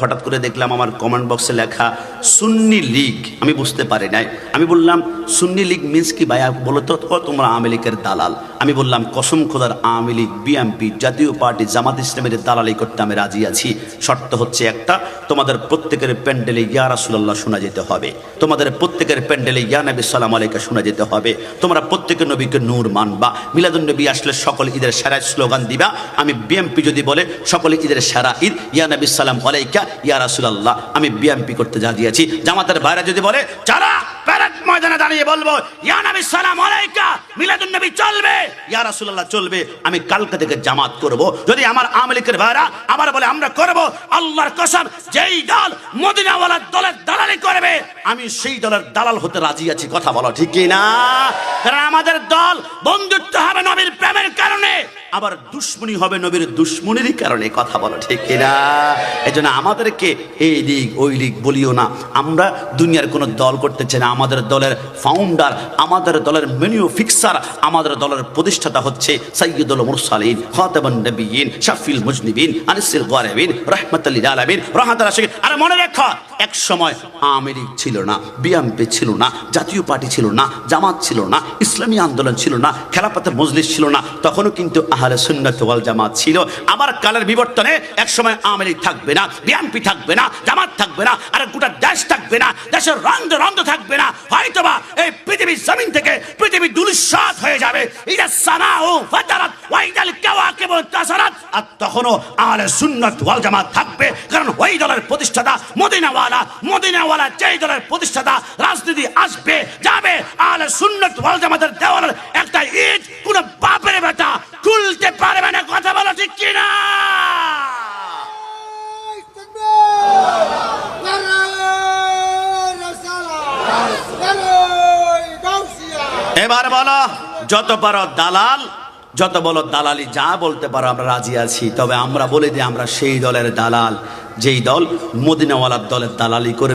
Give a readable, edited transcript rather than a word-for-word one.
হঠাৎ করে দেখলাম আমার কমেন্ট বক্সে লেখা সুন্নি লীগ। আমি বুঝতে পারি নাই। আমি বললাম সুন্নি লীগ মিন্স কি ভাইয়া? বলো তো তোমরা আওয়ামী লীগের দালাল। আমি বললাম কসম খোদার আওয়ামী লীগ, বিএনপি, জাতীয় পার্টি, জামাত ইসলামের দালালি করতে আমি রাজি আছি। শর্ত হচ্ছে একটা, তোমাদের প্রত্যেকের প্যান্ডেলে ইয়া রাসূলুল্লাহ শোনা যেতে হবে, তোমাদের প্রত্যেকের প্যান্ডেলে ইয়া নবী সালাম আলাইকা শোনা যেতে হবে, তোমরা প্রত্যেকের নবীকে নূর মানবা, মিলাদুন নবী আসলে সকল ঈদের সেরা স্লোগান দিবা। আমি বিএনপি যদি বলে সকল ঈদের সেরা ঈদ ইয়া নবী সালাম আলাইকা ইয়া রাসূলুল্লাহ, আমি বিএনপি করতে রাজি আছি। জামাতের ভাইরা যদি বলে চলো প্যারেড ময়দানে দাঁড়িয়ে বলবো ইয়া নবী সালাম আলাইকা মিলাদুন নবী চলবে, ইয়া রাসূলুল্লাহ চলবে, আমি কালকে থেকে জামাত করব। যদি আমার আওয়ামী লীগের ভাইরা আবার বলে আমরা করব, আল্লাহর কসম যেই দল মদিনাওয়ালার দলের দালালি করবে আমি সেই দলের দালাল হতে রাজি আছি। কথা বলো ঠিক কি না? কারণ আমাদের দল বন্ধুত্ব হবে নবীর প্রেমের কারণে, আবার দুশ্মনী হবে নবীর দুশ্মনীরই কারণে। কথা বলো ঠিক কি না? এজন্য আমাদেরকে এই লীগ ওই লীগ বলিও না। আমরা দুনিয়ার কোনো দল করতে চাই না। আমাদের দলের ফাউন্ডার, আমাদের দলের মেনিউ ফিক্সার, আমাদের দলের প্রতিষ্ঠাতা হচ্ছে সাইয়্যিদুল মুরসালিন, খাতামুন নবিয়্যিন, শাফিউল মুজনিবিন, আনিসুল গারিবিন, রাহমাতুল লিল আলামিন, রাহাতুল আশিকিন। আর মনে রাখো, এক সময় আওয়ামী লীগ ছিল না, বিএনপি ছিল না, জাতীয় পার্টি ছিল না, জামাত ছিল না, ইসলামী আন্দোলন ছিল না, খেলাফতের মজলিস ছিল না, তখনও কিন্তু আহলে সুন্নাত ওয়াল জামাত ছিল। আবার কালের বিবর্তনে এক সময় আওয়ামী লীগ থাকবে না, বিএনপি থাকবে না, জামাত থাকবে না, আর গোটা দেশ থাকবে না, দেশের রন্ধ রন্ধ থাকবে না। হয়তোবা এই পৃথিবীর জমিন থেকে পৃথিবী দুলিশাত হয়ে যাবে। ইদা সামাউ ফাতারাত ওয়া ইদাল কাওয়াকিবু তাসারাত। আর তখনও আহলে সুন্নাত ওয়াল জামাত থাকবে, কারণ ওই দলের প্রতিষ্ঠাতা মদিনাওয়ালা যেই দলের প্রতিষ্ঠাতা। রাজনীতি আসবে যাবে, আহলে সুন্নাত ওয়াল জামাতের দেওয়ালের একটা ইট কোন বাপের বেটা খুলতে পারবে না। কথা বলো ঠিক কি না? এবার বলো, যত পারো দালাল, যত বলো দালালি যা বলতে পারো আমরা রাজি আছি। তবে আমরা বলে দিই আমরা সেই দলের দালাল যেই দল মদিনাওয়ালার দলের দালালি করে